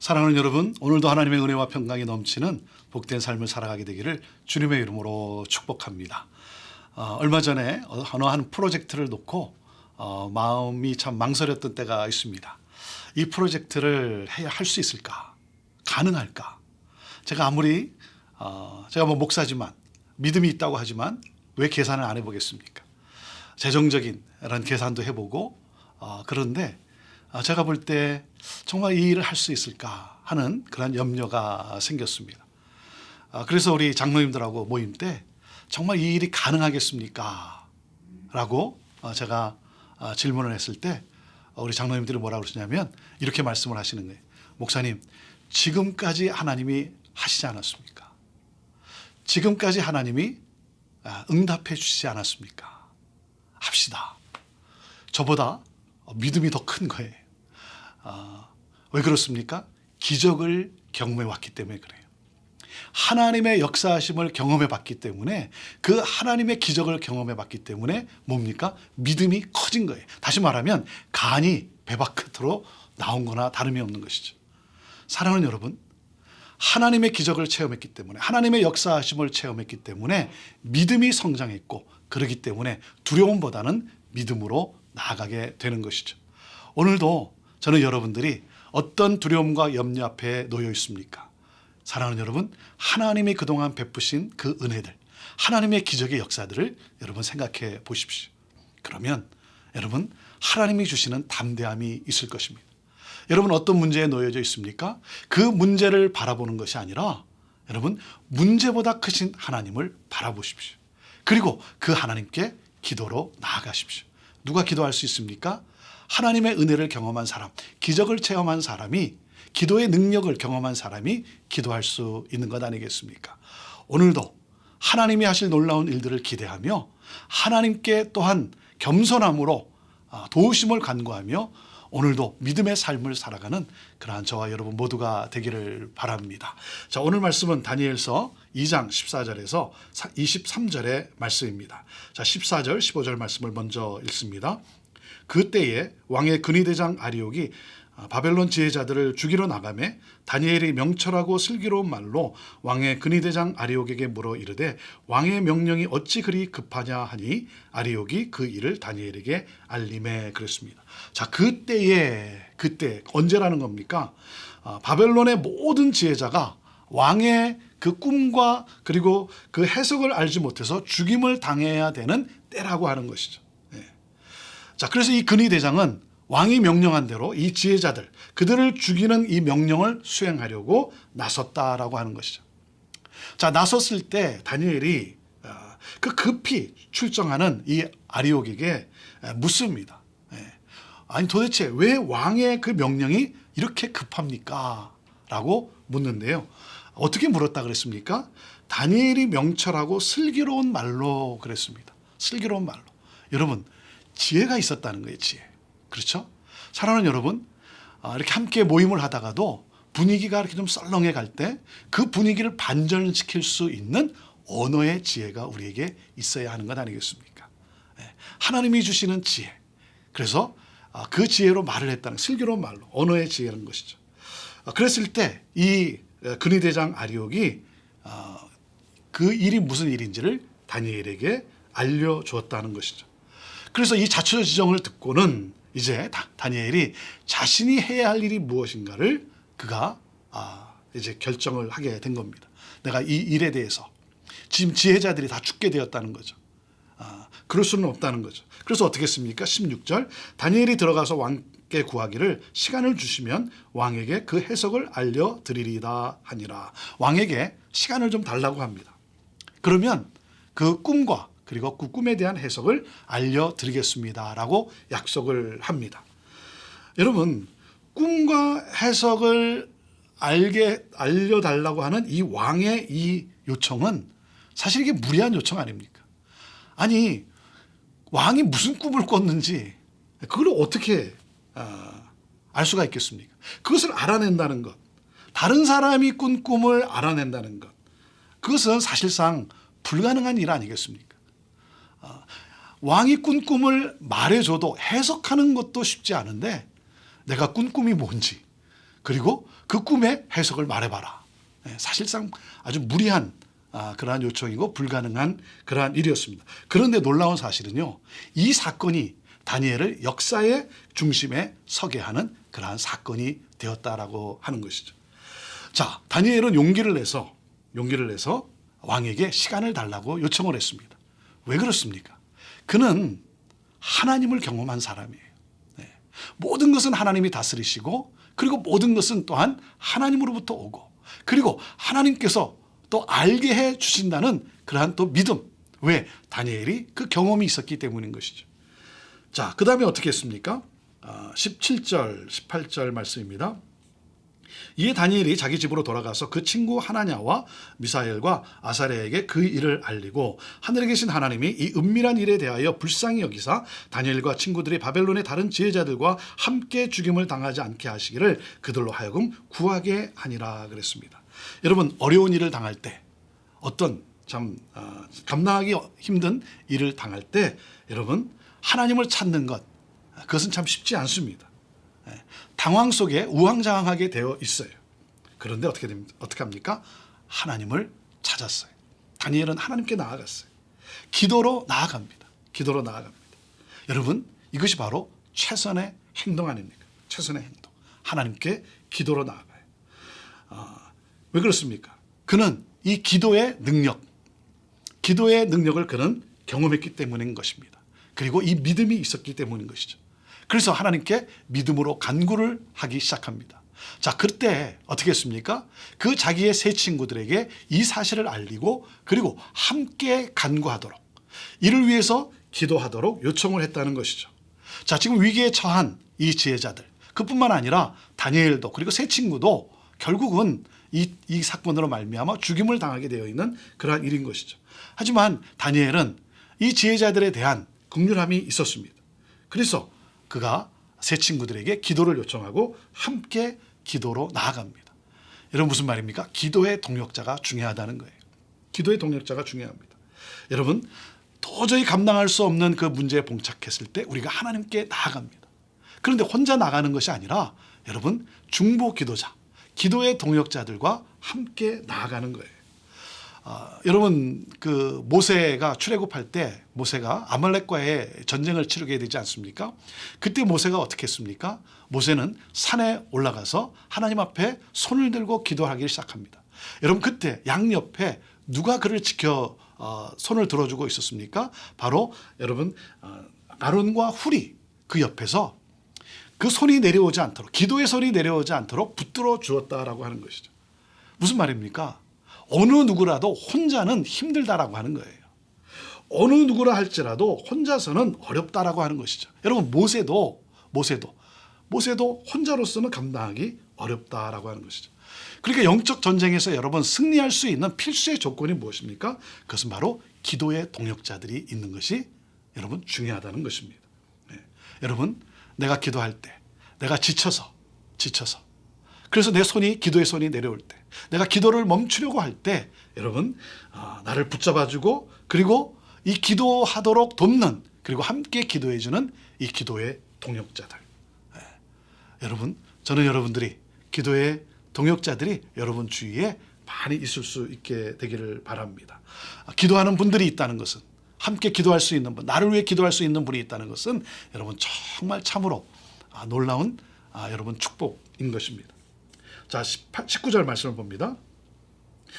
사랑하는 여러분, 오늘도 하나님의 은혜와 평강이 넘치는 복된 삶을 살아가게 되기를 주님의 이름으로 축복합니다. 얼마 전에 어느 한 프로젝트를 놓고 마음이 참 망설였던 때가 있습니다. 이 프로젝트를 해야 할 수 있을까? 가능할까? 제가 아무리 제가 목사지만 믿음이 있다고 하지만 왜 계산을 안 해보겠습니까? 재정적인 이런 계산도 해보고 그런데 제가 볼 때 정말 이 일을 할 수 있을까 하는 그런 염려가 생겼습니다. 그래서 우리 장로님들하고 모임 때 정말 이 일이 가능하겠습니까? 라고 제가 질문을 했을 때 우리 장로님들이 뭐라고 그러시냐면 이렇게 말씀을 하시는 거예요. 목사님, 지금까지 하나님이 하시지 않았습니까? 지금까지 하나님이 응답해 주시지 않았습니까? 합시다. 저보다 믿음이 더 큰 거예요. 왜 그렇습니까? 기적을 경험해 왔기 때문에 그래요. 하나님의 역사하심을 경험해 봤기 때문에 그 하나님의 기적을 경험해 봤기 때문에 뭡니까? 믿음이 커진 거예요. 다시 말하면 간이 배 바깥으로 나온 거나 다름이 없는 것이죠. 사랑하는 여러분, 하나님의 기적을 체험했기 때문에 하나님의 역사하심을 체험했기 때문에 믿음이 성장했고 그러기 때문에 두려움보다는 믿음으로 나아가게 되는 것이죠. 오늘도 저는 여러분들이 어떤 두려움과 염려 앞에 놓여 있습니까? 사랑하는 여러분, 하나님이 그동안 베푸신 그 은혜들, 하나님의 기적의 역사들을 여러분 생각해 보십시오. 그러면 여러분, 하나님이 주시는 담대함이 있을 것입니다. 여러분, 어떤 문제에 놓여져 있습니까? 그 문제를 바라보는 것이 아니라 여러분, 문제보다 크신 하나님을 바라보십시오. 그리고 그 하나님께 기도로 나아가십시오. 누가 기도할 수 있습니까? 하나님의 은혜를 경험한 사람, 기적을 체험한 사람이, 기도의 능력을 경험한 사람이 기도할 수 있는 것 아니겠습니까? 오늘도 하나님이 하실 놀라운 일들을 기대하며 하나님께 또한 겸손함으로 도우심을 간구하며 오늘도 믿음의 삶을 살아가는 그러한 저와 여러분 모두가 되기를 바랍니다. 자, 오늘 말씀은 다니엘서 2장 14절에서 23절의 말씀입니다. 자, 14절, 15절 말씀을 먼저 읽습니다. 그때에 왕의 근위대장 아리옥이 바벨론 지혜자들을 죽이러 나가매 다니엘이 명철하고 슬기로운 말로 왕의 근위대장 아리옥에게 물어 이르되 왕의 명령이 어찌 그리 급하냐 하니 아리옥이 그 일을 다니엘에게 알림해 그랬습니다. 자, 그때 언제라는 겁니까? 바벨론의 모든 지혜자가 왕의 그 꿈과 그리고 그 해석을 알지 못해서 죽임을 당해야 되는 때라고 하는 것이죠. 자, 그래서 이 근위대장은 왕이 명령한 대로 이 지혜자들, 그들을 죽이는 이 명령을 수행하려고 나섰다라고 하는 것이죠. 자, 나섰을 때 다니엘이 그 급히 출정하는 이 아리옥에게 묻습니다. 아니, 도대체 왜 왕의 그 명령이 이렇게 급합니까? 라고 묻는데요. 어떻게 물었다 그랬습니까? 다니엘이 명철하고 슬기로운 말로 그랬습니다. 슬기로운 말로. 여러분, 지혜가 있었다는 거예요, 지혜. 그렇죠? 사랑하는 여러분, 이렇게 함께 모임을 하다가도 분위기가 이렇게 좀 썰렁해 갈 때 그 분위기를 반전시킬 수 있는 언어의 지혜가 우리에게 있어야 하는 것 아니겠습니까? 하나님이 주시는 지혜. 그래서 그 지혜로 말을 했다는, 슬기로운 말로, 언어의 지혜라는 것이죠. 그랬을 때 이 근위대장 아리옥이 그 일이 무슨 일인지를 다니엘에게 알려주었다는 것이죠. 그래서 이 자초적 지정을 듣고는 이제 다니엘이 자신이 해야 할 일이 무엇인가를 그가 이제 결정을 하게 된 겁니다. 내가 이 일에 대해서 지금 지혜자들이 다 죽게 되었다는 거죠. 그럴 수는 없다는 거죠. 그래서 어떻게 했습니까? 16절, 다니엘이 들어가서 왕께 구하기를 시간을 주시면 왕에게 그 해석을 알려드리리다 하니라. 왕에게 시간을 좀 달라고 합니다. 그러면 그 꿈과 그리고 그 꿈에 대한 해석을 알려드리겠습니다라고 약속을 합니다. 여러분, 꿈과 해석을 알려달라고 하는 이 왕의 이 요청은 사실 이게 무리한 요청 아닙니까? 아니, 왕이 무슨 꿈을 꿨는지 그걸 어떻게 알 수가 있겠습니까? 그것을 알아낸다는 것, 다른 사람이 꾼 꿈을 알아낸다는 것, 그것은 사실상 불가능한 일 아니겠습니까? 왕이 꾼 꿈을 말해줘도 해석하는 것도 쉽지 않은데 내가 꾼 꿈이 뭔지, 그리고 그 꿈의 해석을 말해봐라. 사실상 아주 무리한 그러한 요청이고 불가능한 그러한 일이었습니다. 그런데 놀라운 사실은요, 이 사건이 다니엘을 역사의 중심에 서게 하는 그러한 사건이 되었다라고 하는 것이죠. 자, 다니엘은 용기를 내서 왕에게 시간을 달라고 요청을 했습니다. 왜 그렇습니까? 그는 하나님을 경험한 사람이에요. 모든 것은 하나님이 다스리시고, 그리고 모든 것은 또한 하나님으로부터 오고, 그리고 하나님께서 또 알게 해 주신다는 그러한 또 믿음. 왜? 다니엘이 그 경험이 있었기 때문인 것이죠. 자, 그 다음에 어떻게 했습니까? 17절, 18절 말씀입니다. 이에 다니엘이 자기 집으로 돌아가서 그 친구 하나냐와 미사엘과 아사랴에게 그 일을 알리고, 하늘에 계신 하나님이 이 은밀한 일에 대하여 불쌍히 여기사 다니엘과 친구들이 바벨론의 다른 지혜자들과 함께 죽임을 당하지 않게 하시기를 그들로 하여금 구하게 하니라 그랬습니다. 여러분, 어려운 일을 당할 때, 어떤 참 감당하기 힘든 일을 당할 때, 여러분, 하나님을 찾는 것, 그것은 참 쉽지 않습니다. 당황 속에 우왕좌왕하게 되어 있어요. 그런데 어떻게 합니까? 하나님을 찾았어요. 다니엘은 하나님께 나아갔어요. 기도로 나아갑니다. 여러분, 이것이 바로 최선의 행동 아닙니까? 최선의 행동. 하나님께 기도로 나아가요. 왜 그렇습니까? 그는 이 기도의 능력을 그는 경험했기 때문인 것입니다. 그리고 이 믿음이 있었기 때문인 것이죠. 그래서 하나님께 믿음으로 간구를 하기 시작합니다. 자, 그때 어떻게 했습니까? 그 자기의 세 친구들에게 이 사실을 알리고, 그리고 함께 간구하도록, 이를 위해서 기도하도록 요청을 했다는 것이죠. 자, 지금 위기에 처한 이 지혜자들, 그뿐만 아니라 다니엘도, 그리고 세 친구도 결국은 이 사건으로 말미암아 죽임을 당하게 되어 있는 그러한 일인 것이죠. 하지만 다니엘은 이 지혜자들에 대한 긍휼함이 있었습니다. 그래서 그가 세 친구들에게 기도를 요청하고 함께 기도로 나아갑니다. 여러분, 무슨 말입니까? 기도의 동역자가 중요하다는 거예요. 기도의 동역자가 중요합니다. 여러분, 도저히 감당할 수 없는 그 문제에 봉착했을 때 우리가 하나님께 나아갑니다. 그런데 혼자 나가는 것이 아니라, 여러분, 중보 기도자, 기도의 동역자들과 함께 나아가는 거예요. 여러분, 그 모세가 출애굽할 때 모세가 아말렉과의 전쟁을 치르게 되지 않습니까? 그때 모세가 어떻게 했습니까? 모세는 산에 올라가서 하나님 앞에 손을 들고 기도하기 시작합니다. 여러분, 그때 양옆에 누가 그를 지켜 손을 들어주고 있었습니까? 바로 여러분, 아론과 훌이 그 옆에서 그 손이 내려오지 않도록, 기도의 손이 내려오지 않도록 붙들어 주었다라고 하는 것이죠. 무슨 말입니까? 어느 누구라도 혼자는 힘들다라고 하는 거예요. 어느 누구라 할지라도 혼자서는 어렵다라고 하는 것이죠. 여러분, 모세도 혼자로서는 감당하기 어렵다라고 하는 것이죠. 그러니까 영적 전쟁에서 여러분 승리할 수 있는 필수의 조건이 무엇입니까? 그것은 바로 기도의 동역자들이 있는 것이 여러분 중요하다는 것입니다. 여러분, 내가 기도할 때, 내가 지쳐서 그래서 내 기도의 손이 내려올 때, 내가 기도를 멈추려고 할 때, 여러분, 나를 붙잡아주고, 그리고 이 기도하도록 돕는, 그리고 함께 기도해주는 이 기도의 동역자들. 여러분, 저는 여러분들이, 기도의 동역자들이 여러분 주위에 많이 있을 수 있게 되기를 바랍니다. 기도하는 분들이 있다는 것은, 함께 기도할 수 있는 분, 나를 위해 기도할 수 있는 분이 있다는 것은 여러분 정말 참으로 놀라운 여러분 축복인 것입니다. 자, 19절 말씀을 봅니다.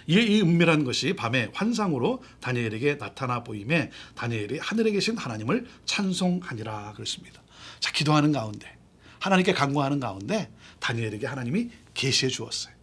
이에 이 은밀한 것이 밤에 환상으로 다니엘에게 나타나 보임에 다니엘이 하늘에 계신 하나님을 찬송하니라 그랬습니다. 자, 기도하는 가운데, 하나님께 간구하는 가운데 다니엘에게 하나님이 계시해 주었어요.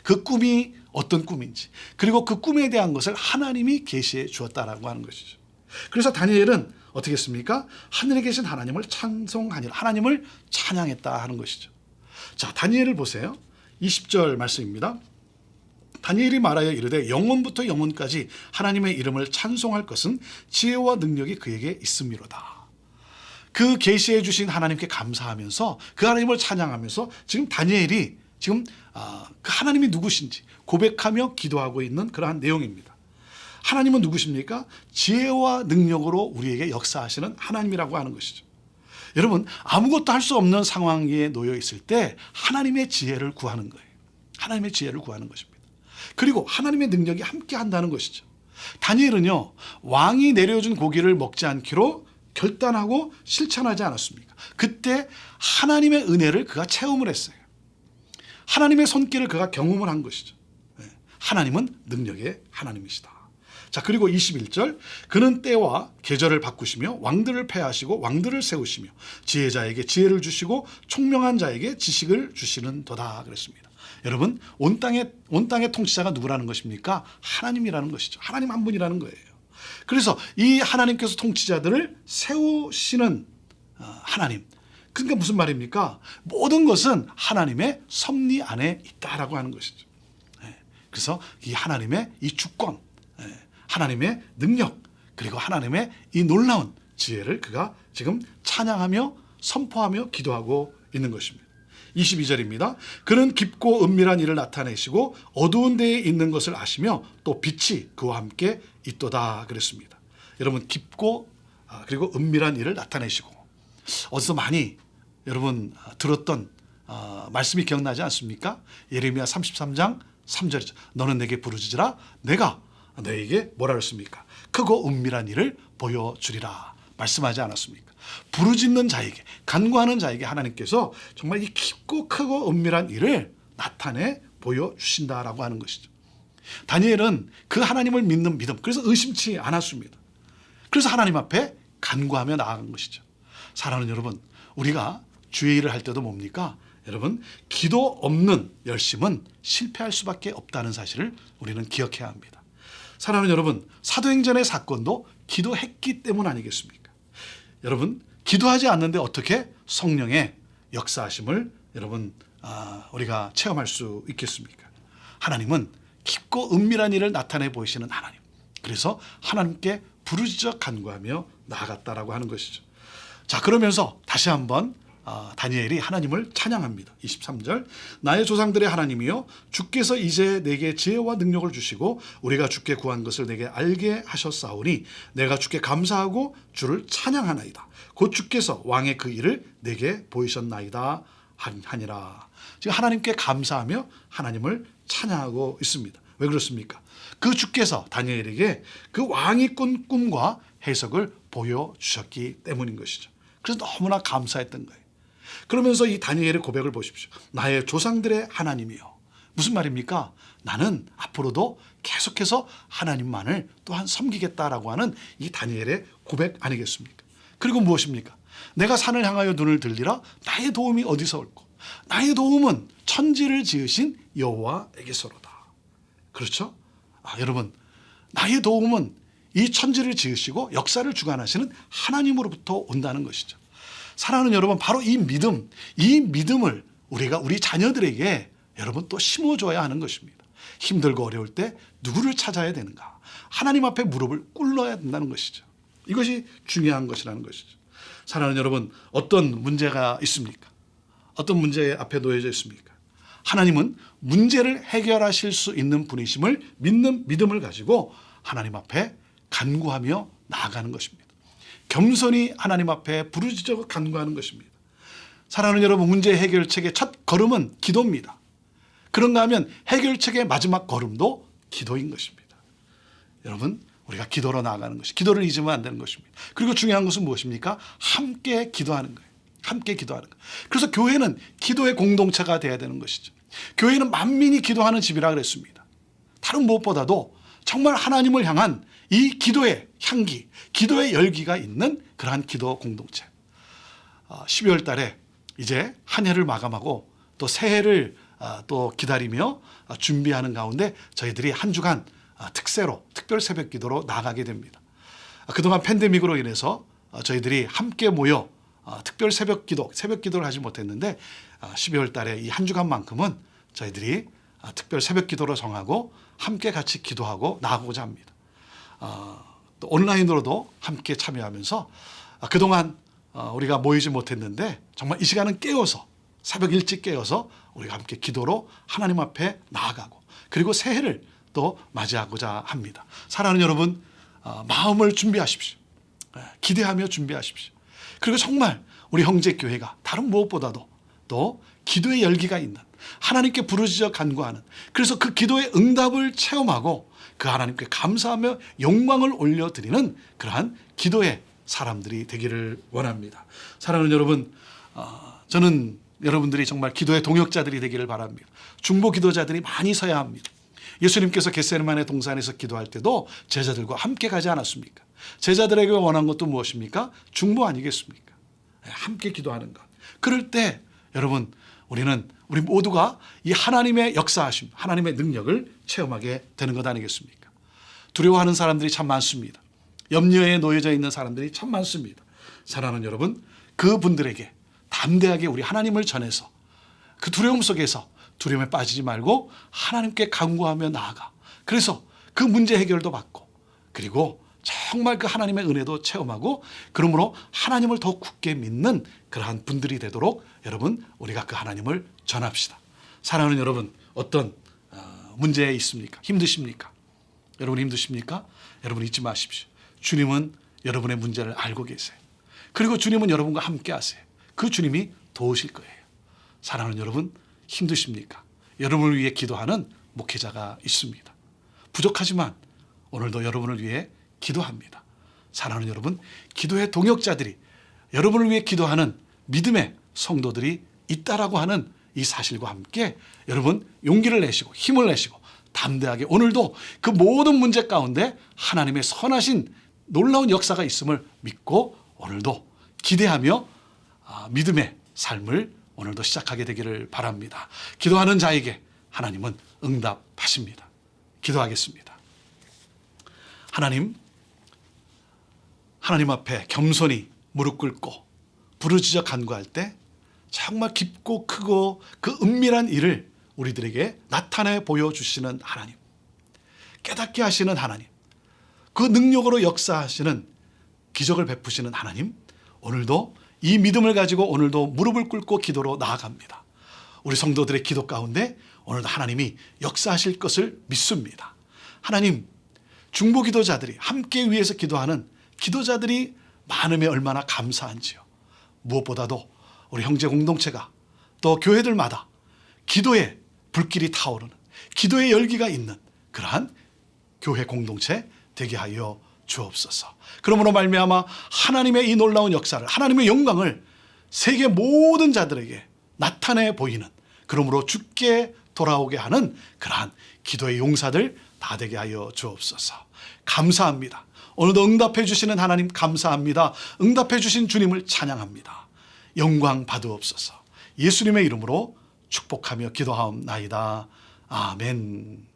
그 꿈이 어떤 꿈인지, 그리고 그 꿈에 대한 것을 하나님이 계시해 주었다라고 하는 것이죠. 그래서 다니엘은 어떻게 했습니까? 하늘에 계신 하나님을 찬송하니라, 하나님을 찬양했다 하는 것이죠. 자, 다니엘을 보세요. 20절 말씀입니다. 다니엘이 말하여 이르되 영원부터 영원까지 하나님의 이름을 찬송할 것은 지혜와 능력이 그에게 있음이로다. 그 계시해 주신 하나님께 감사하면서 그 하나님을 찬양하면서 지금 다니엘이 지금 그 하나님이 누구신지 고백하며 기도하고 있는 그러한 내용입니다. 하나님은 누구십니까? 지혜와 능력으로 우리에게 역사하시는 하나님이라고 하는 것이죠. 여러분, 아무것도 할 수 없는 상황에 놓여 있을 때 하나님의 지혜를 구하는 거예요. 하나님의 지혜를 구하는 것입니다. 그리고 하나님의 능력이 함께 한다는 것이죠. 다니엘은요, 왕이 내려준 고기를 먹지 않기로 결단하고 실천하지 않았습니까? 그때 하나님의 은혜를 그가 체험을 했어요. 하나님의 손길을 그가 경험을 한 것이죠. 하나님은 능력의 하나님이시다. 자, 그리고 21절, 그는 때와 계절을 바꾸시며 왕들을 패하시고 왕들을 세우시며 지혜자에게 지혜를 주시고 총명한 자에게 지식을 주시는도다 그랬습니다. 여러분, 온 땅의 통치자가 누구라는 것입니까? 하나님이라는 것이죠. 하나님 한 분이라는 거예요. 그래서 이 하나님께서 통치자들을 세우시는 하나님. 그러니까 무슨 말입니까? 모든 것은 하나님의 섭리 안에 있다라고 하는 것이죠. 그래서 이 하나님의 이 주권, 하나님의 능력, 그리고 하나님의 이 놀라운 지혜를 그가 지금 찬양하며 선포하며 기도하고 있는 것입니다. 22절입니다. 그는 깊고 은밀한 일을 나타내시고 어두운 데에 있는 것을 아시며 또 빛이 그와 함께 있도다 그랬습니다. 여러분, 깊고 그리고 은밀한 일을 나타내시고, 어디서 많이 여러분 들었던 말씀이 기억나지 않습니까? 예레미야 33장 3절이죠. 너는 내게 부르짖으라 내가 너에게 뭐라 그랬습니까? 크고 은밀한 일을 보여주리라 말씀하지 않았습니까? 부르짖는 자에게, 간구하는 자에게 하나님께서 정말 이 깊고 크고 은밀한 일을 나타내 보여주신다라고 하는 것이죠. 다니엘은 그 하나님을 믿는 믿음, 그래서 의심치 않았습니다. 그래서 하나님 앞에 간구하며 나아간 것이죠. 사랑하는 여러분, 우리가 주의 일을 할 때도 뭡니까? 여러분, 기도 없는 열심은 실패할 수밖에 없다는 사실을 우리는 기억해야 합니다. 사랑하는 여러분, 사도행전의 사건도 기도했기 때문 아니겠습니까? 여러분, 기도하지 않는데 어떻게 성령의 역사하심을 여러분 우리가 체험할 수 있겠습니까? 하나님은 깊고 은밀한 일을 나타내 보이시는 하나님. 그래서 하나님께 부르짖어 간구하며 나아갔다라고 하는 것이죠. 자, 그러면서 다시 한번 다니엘이 하나님을 찬양합니다. 23절, 나의 조상들의 하나님이여 주께서 이제 내게 지혜와 능력을 주시고 우리가 주께 구한 것을 내게 알게 하셨사오니 내가 주께 감사하고 주를 찬양하나이다. 곧 주께서 왕의 그 일을 내게 보이셨나이다 하니라. 지금 하나님께 감사하며 하나님을 찬양하고 있습니다. 왜 그렇습니까? 그 주께서 다니엘에게 그 왕이 꾼 꿈과 해석을 보여주셨기 때문인 것이죠. 그래서 너무나 감사했던 거예요. 그러면서 이 다니엘의 고백을 보십시오. 나의 조상들의 하나님이요. 무슨 말입니까? 나는 앞으로도 계속해서 하나님만을 또한 섬기겠다라고 하는 이 다니엘의 고백 아니겠습니까? 그리고 무엇입니까? 내가 산을 향하여 눈을 들리라 나의 도움이 어디서 올꼬? 나의 도움은 천지를 지으신 여호와에게서로다. 그렇죠? 여러분, 나의 도움은 이 천지를 지으시고 역사를 주관하시는 하나님으로부터 온다는 것이죠. 사랑하는 여러분, 바로 이 믿음을 우리가 우리 자녀들에게 여러분 또 심어줘야 하는 것입니다. 힘들고 어려울 때 누구를 찾아야 되는가? 하나님 앞에 무릎을 꿇어야 된다는 것이죠. 이것이 중요한 것이라는 것이죠. 사랑하는 여러분, 어떤 문제가 있습니까? 어떤 문제 앞에 놓여져 있습니까? 하나님은 문제를 해결하실 수 있는 분이심을 믿는 믿음을 가지고 하나님 앞에 간구하며 나아가는 것입니다. 겸손히 하나님 앞에 부르짖어 간구하는 것입니다. 사랑하는 여러분, 문제 해결책의 첫 걸음은 기도입니다. 그런가 하면 해결책의 마지막 걸음도 기도인 것입니다. 여러분, 우리가 기도로 나아가는 것이, 기도를 잊으면 안 되는 것입니다. 그리고 중요한 것은 무엇입니까? 함께 기도하는 거예요. 함께 기도하는 거예요. 그래서 교회는 기도의 공동체가 되어야 되는 것이죠. 교회는 만민이 기도하는 집이라 그랬습니다. 다른 무엇보다도 정말 하나님을 향한 이 기도의 향기, 기도의 열기가 있는 그러한 기도 공동체. 12월 달에 이제 한 해를 마감하고 또 새해를 또 기다리며 준비하는 가운데 저희들이 한 주간 특세로 특별 새벽 기도로 나가게 됩니다. 그동안 팬데믹으로 인해서 저희들이 함께 모여 특별 새벽 기도를 하지 못했는데 12월 달에 이 한 주간만큼은 저희들이 특별 새벽 기도로 정하고 함께 같이 기도하고 나가고자 합니다. 또 온라인으로도 함께 참여하면서 그동안 우리가 모이지 못했는데 정말 이 시간은 깨어서 새벽 일찍 깨어서 우리가 함께 기도로 하나님 앞에 나아가고 그리고 새해를 또 맞이하고자 합니다. 사랑하는 여러분, 마음을 준비하십시오. 기대하며 준비하십시오. 그리고 정말 우리 형제 교회가 다른 무엇보다도 또 기도의 열기가 있는, 하나님께 부르짖어 간구하는, 그래서 그 기도의 응답을 체험하고 그 하나님께 감사하며 영광을 올려드리는 그러한 기도의 사람들이 되기를 원합니다. 사랑하는 여러분, 저는 여러분들이 정말 기도의 동역자들이 되기를 바랍니다. 중보 기도자들이 많이 서야 합니다. 예수님께서 겟세마네 동산에서 기도할 때도 제자들과 함께 가지 않았습니까? 제자들에게 원한 것도 무엇입니까? 중보 아니겠습니까? 함께 기도하는 것. 그럴 때 여러분, 우리 모두가 이 하나님의 역사하심, 하나님의 능력을 체험하게 되는 것 아니겠습니까? 두려워하는 사람들이 참 많습니다. 염려에 놓여져 있는 사람들이 참 많습니다. 사랑하는 여러분, 그분들에게 담대하게 우리 하나님을 전해서 그 두려움 속에서 두려움에 빠지지 말고 하나님께 간구하며 나아가, 그래서 그 문제 해결도 받고, 그리고 정말 그 하나님의 은혜도 체험하고, 그러므로 하나님을 더 굳게 믿는 그러한 분들이 되도록 여러분, 우리가 그 하나님을 전합시다. 사랑하는 여러분, 어떤 문제에 있습니까? 힘드십니까? 여러분 힘드십니까? 여러분 잊지 마십시오. 주님은 여러분의 문제를 알고 계세요. 그리고 주님은 여러분과 함께 하세요. 그 주님이 도우실 거예요. 사랑하는 여러분, 힘드십니까? 여러분을 위해 기도하는 목회자가 있습니다. 부족하지만 오늘도 여러분을 위해 기도합니다. 사랑하는 여러분, 기도의 동역자들이, 여러분을 위해 기도하는 믿음의 성도들이 있다라고 하는 이 사실과 함께 여러분 용기를 내시고 힘을 내시고 담대하게 오늘도 그 모든 문제 가운데 하나님의 선하신 놀라운 역사가 있음을 믿고 오늘도 기대하며 믿음의 삶을 오늘도 시작하게 되기를 바랍니다. 기도하는 자에게 하나님은 응답하십니다. 기도하겠습니다. 하나님 앞에 겸손히 무릎 꿇고 부르짖어 간구할 때 정말 깊고 크고 그 은밀한 일을 우리들에게 나타내 보여주시는 하나님, 깨닫게 하시는 하나님, 그 능력으로 역사하시는 기적을 베푸시는 하나님, 오늘도 이 믿음을 가지고 오늘도 무릎을 꿇고 기도로 나아갑니다. 우리 성도들의 기도 가운데 오늘도 하나님이 역사하실 것을 믿습니다. 하나님, 중보 기도자들이 함께 위해서 기도하는 기도자들이 많음에 얼마나 감사한지요. 무엇보다도 우리 형제 공동체가 또 교회들마다 기도의 불길이 타오르는, 기도의 열기가 있는 그러한 교회 공동체 되게 하여 주옵소서. 그러므로 말미암아 하나님의 이 놀라운 역사를, 하나님의 영광을 세계 모든 자들에게 나타내 보이는, 그러므로 주께 돌아오게 하는 그러한 기도의 용사들 다 되게 하여 주옵소서. 감사합니다. 오늘도 응답해 주시는 하나님 감사합니다. 응답해 주신 주님을 찬양합니다. 영광 받으옵소서. 예수님의 이름으로 축복하며 기도하옵나이다. 아멘.